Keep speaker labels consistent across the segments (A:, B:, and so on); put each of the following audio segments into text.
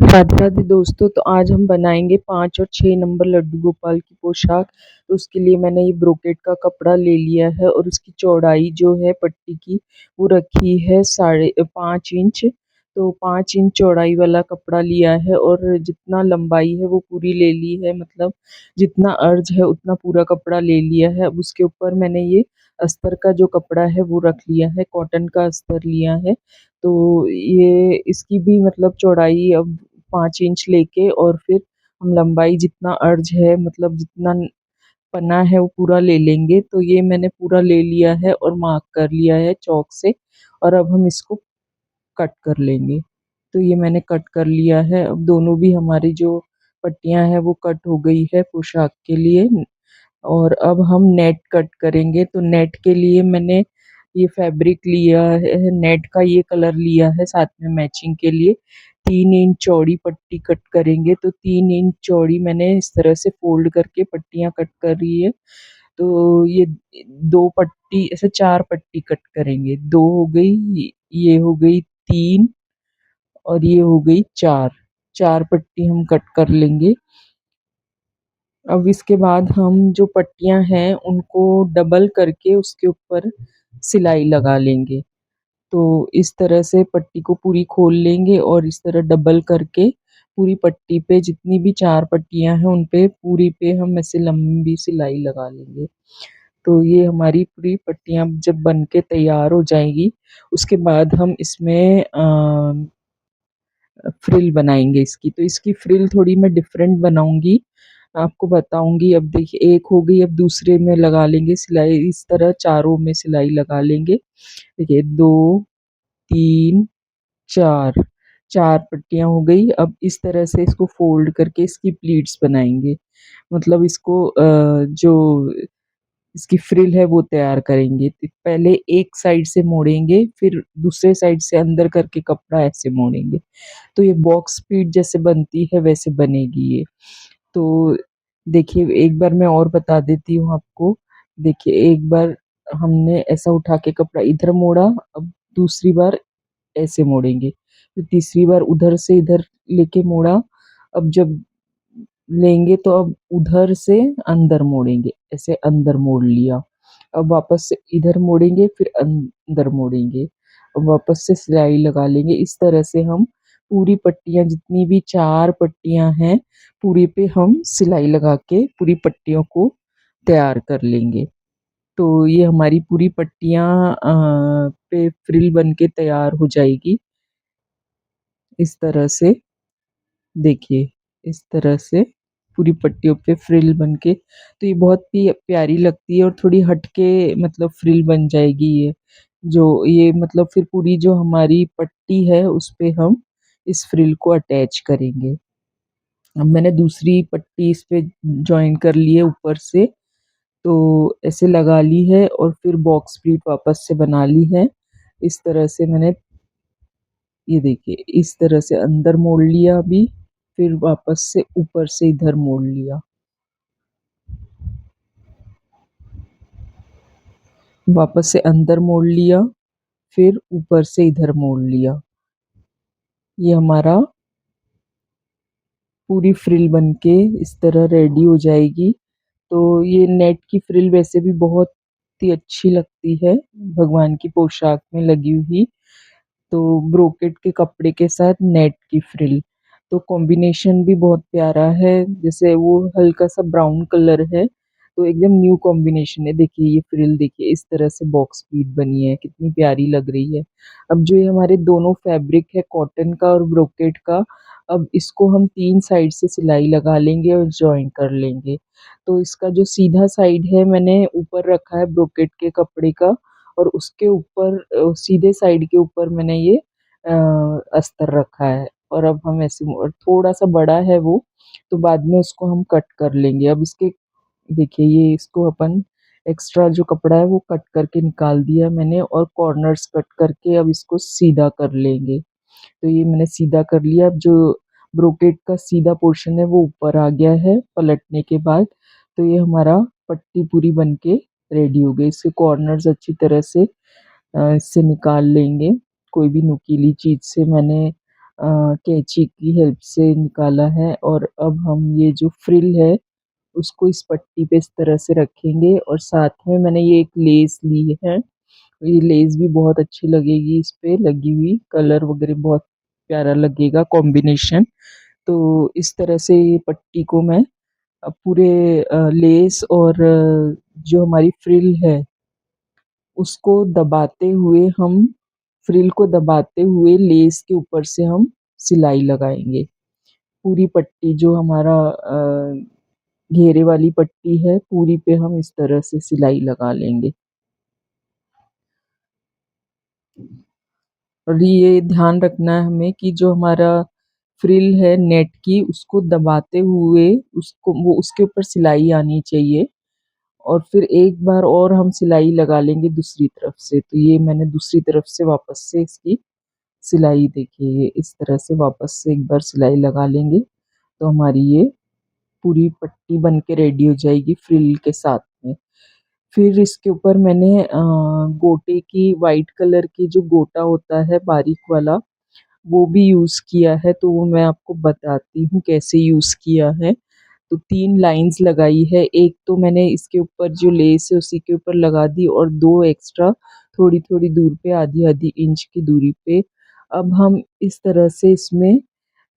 A: राधे राधे दोस्तों। तो आज हम बनाएंगे 5 और 6 नंबर लड्डू गोपाल की पोशाक। तो उसके लिए मैंने ये ब्रोकेट का कपड़ा ले लिया है और उसकी चौड़ाई जो है पट्टी की वो रखी है 5.5 इंच। तो 5 इंच चौड़ाई वाला कपड़ा लिया है और जितना लंबाई है वो पूरी ले ली है, मतलब जितना अर्ज है उतना पूरा कपड़ा ले लिया है। अब उसके ऊपर मैंने ये अस्तर का जो कपड़ा है वो रख लिया है, कॉटन का अस्तर लिया है। तो ये इसकी भी मतलब चौड़ाई अब 5 इंच लेके और फिर हम लंबाई जितना अर्ज है, मतलब जितना पन्ना है वो पूरा ले लेंगे। तो ये मैंने पूरा ले लिया है और मार्क कर लिया है चौक से। और अब हम इसको कट कर लेंगे। तो ये मैंने कट कर लिया है। अब दोनों भी हमारी जो पट्टियां हैं वो कट हो गई है पोशाक के लिए। और अब हम नेट कट करेंगे। तो नेट के लिए मैंने ये फैब्रिक लिया है, नेट का ये कलर लिया है साथ में मैचिंग के लिए। 3 इंच चौड़ी पट्टी कट करेंगे। तो 3 इंच चौड़ी मैंने इस तरह से फोल्ड करके पट्टियां कट कर रही है। तो ये दो पट्टी ऐसे 4 पट्टी कट करेंगे। दो हो गई, ये हो गई 3 और ये हो गई 4। 4 पट्टी हम कट कर लेंगे। अब इसके बाद हम जो पट्टियां हैं उनको डबल करके उसके ऊपर सिलाई लगा लेंगे। तो इस तरह से पट्टी को पूरी खोल लेंगे और इस तरह डबल करके पूरी पट्टी पे जितनी भी 4 पट्टियां हैं उन पे पूरी पे हम ऐसे लंबी सिलाई लगा लेंगे। तो ये हमारी पूरी पट्टियां जब बन के तैयार हो जाएगी उसके बाद हम इसमें फ्रिल बनाएंगे इसकी। तो इसकी फ्रिल थोड़ी मैं डिफरेंट बनाऊंगी, आपको बताऊंगी। अब देखिए एक हो गई, अब दूसरे में लगा लेंगे सिलाई। इस तरह चारों में सिलाई लगा लेंगे। देखिए 2 3 4, 4 पट्टियां हो गई। अब इस तरह से इसको फोल्ड करके इसकी प्लीट्स बनाएंगे, मतलब इसको जो इसकी फ्रिल है वो तैयार करेंगे। तो पहले एक साइड से मोड़ेंगे, फिर दूसरे साइड से अंदर करके कपड़ा ऐसे मोड़ेंगे। तो ये बॉक्स प्लीट जैसे बनती है वैसे बनेगी ये। तो देखिए एक बार मैं और बता देती हूँ आपको। देखिए एक बार हमने ऐसा उठा के कपड़ा इधर मोड़ा, अब दूसरी बार ऐसे मोड़ेंगे, फिर तीसरी बार उधर से इधर लेके मोड़ा। अब जब लेंगे तो अब उधर से अंदर मोड़ेंगे, ऐसे अंदर मोड़ लिया। अब वापस से इधर मोड़ेंगे, फिर अंदर मोड़ेंगे। अब वापस से सिलाई लगा लेंगे। इस तरह से हम पूरी पट्टियां जितनी भी 4 पट्टियां हैं पूरी पे हम सिलाई लगा के पूरी पट्टियों को तैयार कर लेंगे। तो ये हमारी पूरी पट्टियां पे फ्रिल बन के तैयार हो जाएगी इस तरह से। देखिए इस तरह से पूरी पट्टियों पे फ्रिल बन के, तो ये बहुत ही प्यारी लगती है और थोड़ी हटके मतलब फ्रिल बन जाएगी ये। जो ये मतलब फिर पूरी जो हमारी पट्टी है उस पे हम इस फ्रिल को अटैच करेंगे। अब मैंने दूसरी पट्टी इस पे ज्वाइन कर ली है ऊपर से। तो ऐसे लगा ली है और फिर बॉक्स प्लीट वापस से बना ली है। इस तरह से मैंने, ये देखिए इस तरह से अंदर मोड़ लिया अभी, फिर वापस से ऊपर से इधर मोड़ लिया, वापस से अंदर मोड़ लिया, फिर ऊपर से इधर मोड़ लिया। ये हमारा पूरी फ्रिल बनके इस तरह रेडी हो जाएगी। तो ये नेट की फ्रिल वैसे भी बहुत ही अच्छी लगती है भगवान की पोशाक में लगी हुई। तो ब्रोकेट के कपड़े के साथ नेट की फ्रिल, तो कॉम्बिनेशन भी बहुत प्यारा है। जैसे वो हल्का सा ब्राउन कलर है तो एकदम न्यू कॉम्बिनेशन है। देखिए ये फ्रिल देखिए इस तरह से बॉक्स प्लीट बनी है, कितनी प्यारी लग रही है। अब जो ये हमारे दोनों फैब्रिक है कॉटन का और ब्रोकेट का, अब इसको हम 3 साइड से सिलाई लगा लेंगे और ज्वाइन कर लेंगे। तो इसका जो सीधा साइड है मैंने ऊपर रखा है ब्रोकेट के कपड़े का, और उसके ऊपर सीधे साइड के ऊपर मैंने ये अस्तर रखा है। और अब हम ऐसे और थोड़ा सा बड़ा है वो, तो बाद में उसको हम कट कर लेंगे। अब इसके देखिए ये इसको अपन एक्स्ट्रा जो कपड़ा है वो कट करके निकाल दिया मैंने और कॉर्नर्स कट करके अब इसको सीधा कर लेंगे। तो ये मैंने सीधा कर लिया। अब जो ब्रोकेट का सीधा पोर्शन है वो ऊपर आ गया है पलटने के बाद। तो ये हमारा पट्टी पूरी बन के रेडी हो गई। इसके कॉर्नर्स अच्छी तरह से इससे निकाल लेंगे। कोई भी नुकीली चीज से मैंने कैंची की हेल्प से निकाला है। और अब हम ये जो फ्रिल है उसको इस पट्टी पे इस तरह से रखेंगे और साथ में मैंने ये एक लेस ली है। ये लेस भी बहुत अच्छी लगेगी इस पे लगी हुई, कलर वगैरह बहुत प्यारा लगेगा कॉम्बिनेशन। तो इस तरह से ये पट्टी को मैं पूरे लेस और जो हमारी फ्रिल है उसको दबाते हुए हम फ्रिल को दबाते हुए लेस के ऊपर से हम सिलाई लगाएंगे। पूरी पट्टी जो हमारा घेरे वाली पट्टी है पूरी पे हम इस तरह से सिलाई लगा लेंगे। और ये ध्यान रखना है हमें कि जो हमारा फ्रिल है नेट की उसको दबाते हुए उसको वो उसके ऊपर सिलाई आनी चाहिए। और फिर एक बार और हम सिलाई लगा लेंगे दूसरी तरफ से। तो ये मैंने दूसरी तरफ से वापस से इसकी सिलाई देखिए, ये इस तरह से वापस से एक बार सिलाई लगा लेंगे तो हमारी ये पूरी पट्टी बन के रेडी हो जाएगी फ्रिल के साथ में। फिर इसके ऊपर मैंने गोटे की वाइट कलर की जो गोटा होता है बारीक वाला वो भी यूज़ किया है। तो वो मैं आपको बताती हूँ कैसे यूज़ किया है। तो 3 लाइन्स लगाई है, एक तो मैंने इसके ऊपर जो लेस है उसी के ऊपर लगा दी और 2 एक्स्ट्रा थोड़ी-थोड़ी दूर पे आधी-आधी इंच की दूरी पे। अब हम इस तरह से इसमें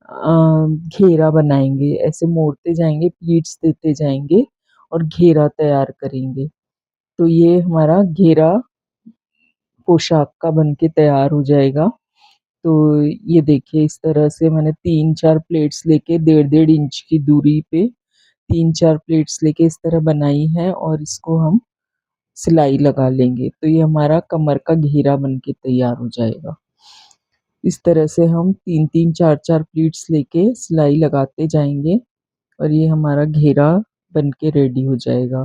A: घेरा बनाएँगे, ऐसे मोड़ते जाएँगे, प्लीट्स देते जाएँगे और घेरा तैयार करेंगे। तो ये हमारा घेरा पोशाक का बन के तैयार हो जाएगा। तो ये देखिए इस तरह से मैंने 3-4 प्लेट्स लेके डेढ़-डेढ़ इंच की दूरी पे 3-4 प्लेट्स लेके इस तरह बनाई है और इसको हम सिलाई लगा लेंगे। तो ये हमारा कमर का घेरा बन के तैयार हो जाएगा। इस तरह से हम 3-3 4-4 प्लीट्स लेके सिलाई लगाते जाएँगे और ये हमारा घेरा बन के रेडी हो जाएगा।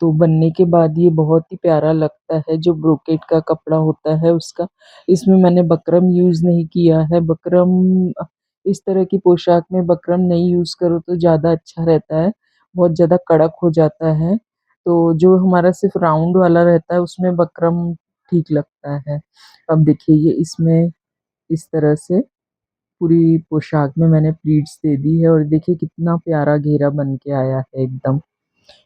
A: तो बनने के बाद ये बहुत ही प्यारा लगता है जो ब्रोकेट का कपड़ा होता है उसका। इसमें मैंने बकरम यूज़ नहीं किया है। बकरम इस तरह की पोशाक में बकरम नहीं यूज़ करो तो ज़्यादा अच्छा रहता है, बहुत ज़्यादा कड़क हो जाता है। तो जो हमारा सिर्फ़ राउंड वाला रहता है उसमें बकरम ठीक लगता है। अब देखिए ये इसमें इस तरह से पूरी पोशाक में मैंने प्लीट्स दे दी है और देखिए कितना प्यारा घेरा बन के आया है एकदम।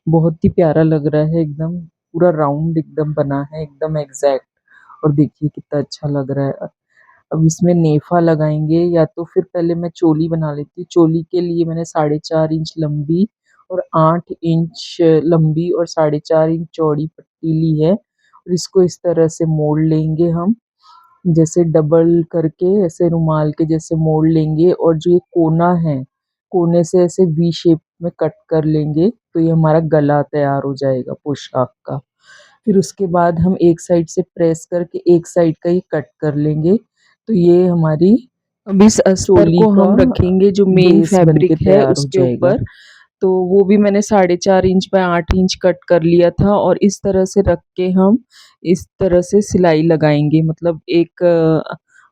A: बहुत ही प्यारा लग रहा है एकदम, पूरा राउंड एकदम बना है, एकदम एग्ज़ैक्ट। और देखिए कितना अच्छा लग रहा है। अब इसमें नेफा लगाएँगे या तो फिर पहले मैं चोली बना लेती हूँ। चोली के लिए मैंने 4.5 इंच लंबी और 8 इंच लंबी और 4.5 इंच चौड़ी पट्टी ली है और इसको इस तरह से मोड़ लेंगे हम। जैसे डबल करके ऐसे रुमाल के जैसे मोड़ लेंगे और जो ये कोना है, कोने से ऐसे वी शेप में कट कर लेंगे, तो ये हमारा गला तैयार हो जाएगा पोशाक का। फिर उसके बाद हम एक साइड से प्रेस करके एक साइड का ही कट कर लेंगे, तो ये हमारी अब इस अस्तर
B: चोली
A: को
B: का
A: हम रखेंगे जो मेन
B: बेस बन के
A: फैब्रिक है
B: तैयार हो
A: उसके
B: जाएगा।
A: ऊपर। तो वो भी मैंने 4.5 इंच बाय 8 इंच कट कर लिया था और इस तरह से रख के हम इस तरह से सिलाई लगाएँगे। मतलब एक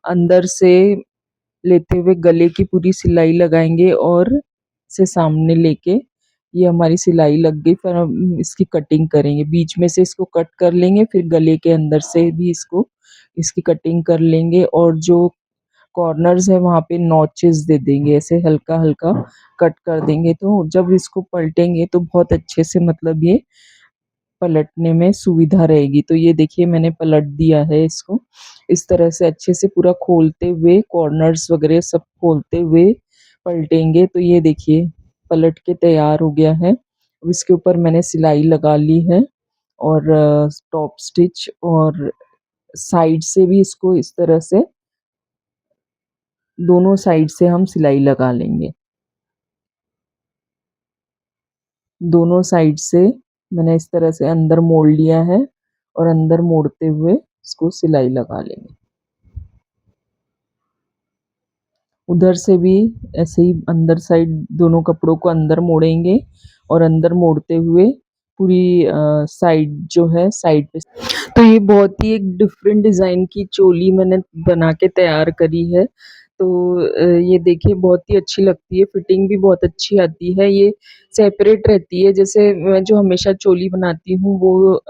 A: अंदर से लेते हुए गले की पूरी सिलाई लगाएँगे और इसे सामने लेके ये हमारी सिलाई लग गई। फिर हम इसकी कटिंग करेंगे। बीच में से इसको कट कर लेंगे, फिर गले के अंदर से भी इसकी कटिंग कर लेंगे और जो कॉर्नर्स है वहाँ पे नॉचेस दे देंगे, ऐसे हल्का-हल्का कट कर देंगे। तो जब इसको पलटेंगे तो बहुत अच्छे से मतलब ये पलटने में सुविधा रहेगी। तो ये देखिए मैंने पलट दिया है इसको। इस तरह से अच्छे से पूरा खोलते हुए कॉर्नर्स वगैरह सब खोलते हुए पलटेंगे तो ये देखिए पलट के तैयार हो गया है। अब इसके ऊपर मैंने सिलाई लगा ली है और टॉप स्टिच और साइड से भी इसको इस तरह से दोनों साइड से हम सिलाई लगा लेंगे। दोनों साइड से मैंने इस तरह से अंदर मोड़ लिया है और अंदर मोड़ते हुए इसको सिलाई लगा लेंगे। उधर से भी ऐसे ही अंदर साइड दोनों कपड़ों को अंदर मोड़ेंगे और अंदर मोड़ते हुए पूरी साइड जो है साइड पे। तो ये बहुत ही एक डिफरेंट डिज़ाइन की चोली मैंने बना के तैयार करी है। तो ये देखिए बहुत ही अच्छी लगती है, फिटिंग भी बहुत अच्छी आती है। ये सेपरेट रहती है, जैसे मैं जो हमेशा चोली बनाती हूँ वो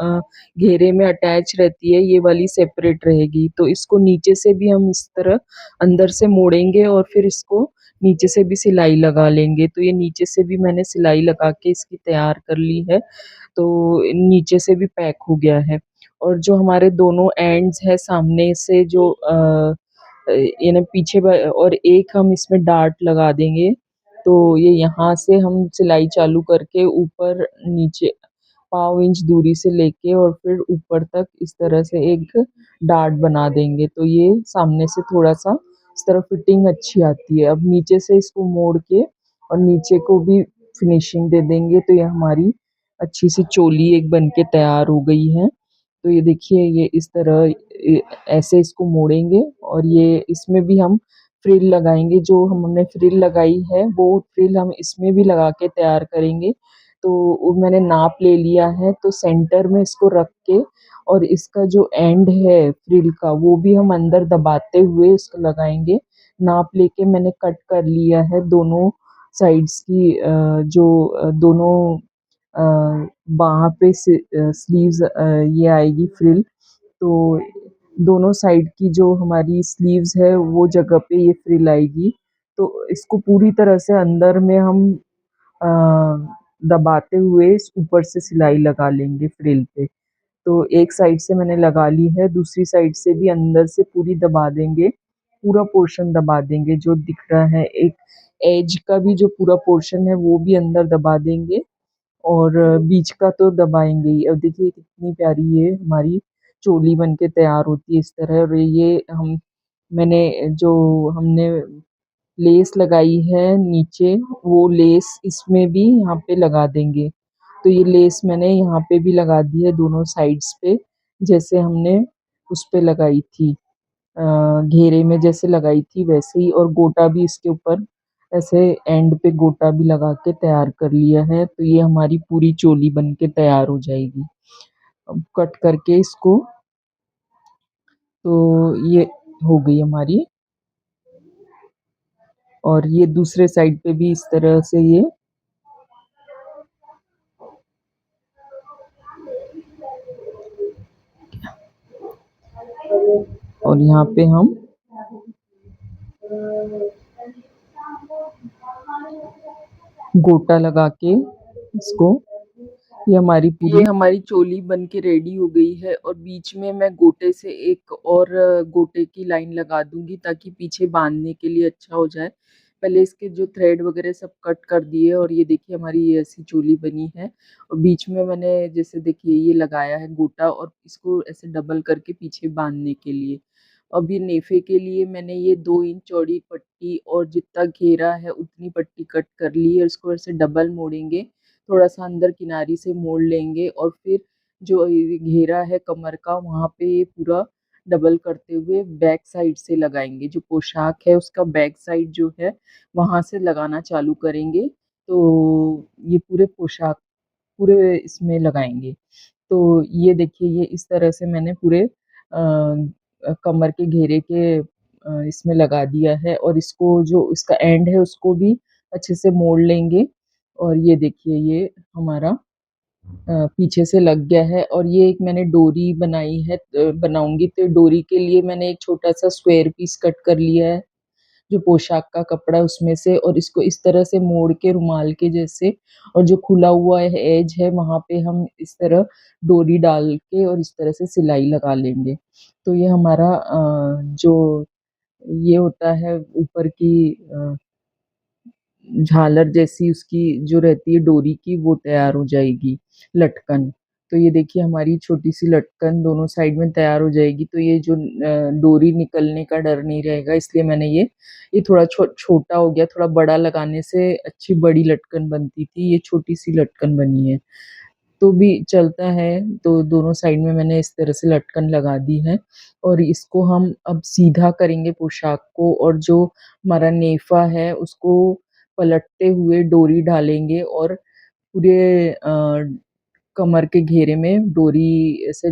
A: घेरे में अटैच रहती है, ये वाली सेपरेट रहेगी। तो इसको नीचे से भी हम इस तरह अंदर से मोड़ेंगे और फिर इसको नीचे से भी सिलाई लगा लेंगे। तो ये नीचे से भी मैंने सिलाई लगा के इसकी तैयार कर ली है, तो नीचे से भी पैक हो गया है। और जो हमारे दोनों एंड्स है सामने से जो यानी पीछे और एक हम इसमें डार्ट लगा देंगे, तो ये यहाँ से हम सिलाई चालू करके ऊपर नीचे पाव इंच दूरी से लेके और फिर ऊपर तक इस तरह से एक डार्ट बना देंगे, तो ये सामने से थोड़ा सा इस तरह फिटिंग अच्छी आती है। अब नीचे से इसको मोड़ के और नीचे को भी फिनिशिंग दे देंगे, तो ये हमारी अच्छी सी चोली एक बन के तैयार हो गई है। तो ये देखिए ये इस तरह ऐसे इसको मोड़ेंगे और ये इसमें भी हम फ्रिल लगाएंगे। जो हमने फ्रिल लगाई है वो फ्रिल हम इसमें भी लगा के तैयार करेंगे। तो वो मैंने नाप ले लिया है, तो सेंटर में इसको रख के और इसका जो एंड है फ्रिल का वो भी हम अंदर दबाते हुए इसको लगाएंगे। नाप लेके मैंने कट कर लिया है दोनों साइड्स की, दोनों वहाँ पे स्लीव्स ये आएगी फ्रिल, तो दोनों साइड की जो हमारी स्लीव्स है वो जगह पे ये फ्रिल आएगी। तो इसको पूरी तरह से अंदर में हम अ, दबाते हुए ऊपर से सिलाई लगा लेंगे फ्रिल पे। तो एक साइड से मैंने लगा ली है, दूसरी साइड से भी अंदर से पूरी दबा देंगे, पूरा पोर्शन दबा देंगे जो दिख रहा है। एक एज का भी जो पूरा पोर्शन है वो भी अंदर दबा देंगे और बीच का तो दबाएंगे ही। अब देखिए कितनी प्यारी ये हमारी चोली बन के तैयार होती है इस तरह। और ये हम मैंने जो हमने लेस लगाई है नीचे, वो लेस इसमें भी यहाँ पे लगा देंगे। तो ये लेस मैंने यहाँ पे भी लगा दी है दोनों साइड्स पे, जैसे हमने उस पे लगाई थी, घेरे में जैसे लगाई थी वैसे ही। और गोटा भी इसके ऊपर ऐसे एंड पे गोटा भी लगा के तैयार कर लिया है। तो ये हमारी पूरी चोली बन के तैयार हो जाएगी। अब कट करके इसको, तो ये हो गई हमारी। और ये दूसरे साइड पे भी इस तरह से ये, और यहाँ पे हम गोटा लगा के इसको, ये हमारी चोली बन के रेडी हो गई है। और बीच में मैं गोटे से एक और गोटे की लाइन लगा दूंगी ताकि पीछे बांधने के लिए अच्छा हो जाए। पहले इसके जो थ्रेड वगैरह सब कट कर दिए और ये देखिए हमारी ये ऐसी चोली बनी है। और बीच में मैंने जैसे देखिए ये लगाया है गोटा और इसको ऐसे डबल करके पीछे बांधने के लिए। अब ये नेफे के लिए मैंने ये 2 इंच चौड़ी पट्टी और जितना घेरा है उतनी पट्टी कट कर ली है। इसको ऐसे डबल मोड़ेंगे, थोड़ा सा अंदर किनारी से मोड़ लेंगे और फिर जो ये घेरा है कमर का वहाँ पे ये पूरा डबल करते हुए बैक साइड से लगाएंगे। जो पोशाक है उसका बैक साइड जो है वहाँ से लगाना चालू करेंगे। तो ये पूरे पोशाक पूरे इसमें लगाएंगे। तो ये देखिए ये इस तरह से मैंने पूरे कमर के घेरे के इसमें लगा दिया है। और इसको जो इसका एंड है उसको भी अच्छे से मोड़ लेंगे। और ये देखिए ये हमारा पीछे से लग गया है। और ये एक मैंने डोरी बनाई है, बनाऊंगी तो डोरी के लिए मैंने एक छोटा सा स्क्वायर पीस कट कर लिया है जो पोशाक का कपड़ा है उसमें से, और इसको इस तरह से मोड़ के रुमाल के जैसे, और जो खुला हुआ है एज है वहां पे हम इस तरह डोरी डाल के और इस तरह से सिलाई लगा लेंगे। तो ये हमारा जो ये होता है ऊपर की झालर जैसी उसकी जो रहती है डोरी की, वो तैयार हो जाएगी लटकन। तो ये देखिए हमारी छोटी सी लटकन दोनों साइड में तैयार हो जाएगी। तो ये जो डोरी निकलने का डर नहीं रहेगा, इसलिए मैंने ये थोड़ा छोटा हो गया, थोड़ा बड़ा लगाने से अच्छी बड़ी लटकन बनती थी, ये छोटी सी लटकन बनी है तो भी चलता है। तो दोनों साइड में मैंने इस तरह से लटकन लगा दी है। और इसको हम अब सीधा करेंगे पोशाक को, और जो हमारा नेफा है उसको पलटते हुए डोरी डालेंगे और पूरे कमर के घेरे में डोरी ऐसे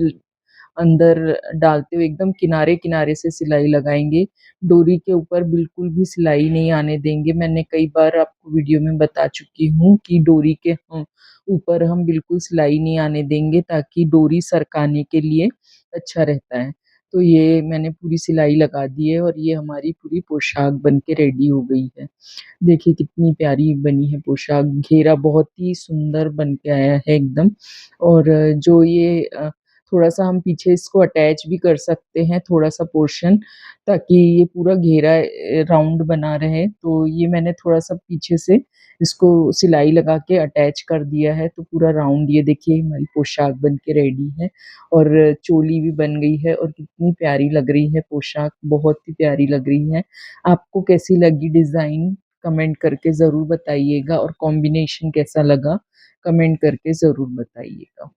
A: अंदर डालते हुए एकदम किनारे-किनारे से सिलाई लगाएँगे। डोरी के ऊपर बिल्कुल भी सिलाई नहीं आने देंगे। मैंने कई बार आपको वीडियो में बता चुकी हूँ कि डोरी के ऊपर हम बिल्कुल सिलाई नहीं आने देंगे ताकि डोरी सरकाने के लिए अच्छा रहता है। तो ये मैंने पूरी सिलाई लगा दी है और ये हमारी पूरी पोशाक बन के रेडी हो गई है। देखिए कितनी प्यारी बनी है पोशाक, घेरा बहुत ही सुंदर बन के आया है एकदम और जो ये थोड़ा-सा हम पीछे इसको अटैच भी कर सकते हैं थोड़ा-सा पोर्शन ताकि ये पूरा घेरा राउंड बना रहे। तो ये मैंने थोड़ा-सा पीछे से इसको सिलाई लगा के अटैच कर दिया है, तो पूरा राउंड ये देखिए हमारी पोशाक बन के रेडी है और चोली भी बन गई है और कितनी प्यारी लग रही है पोशाक, बहुत ही प्यारी लग रही है। आपको कैसी लगी डिज़ाइन? कमेंट करके ज़रूर बताइएगा और कॉम्बिनेशन कैसा लगा? कमेंट करके ज़रूर बताइएगा।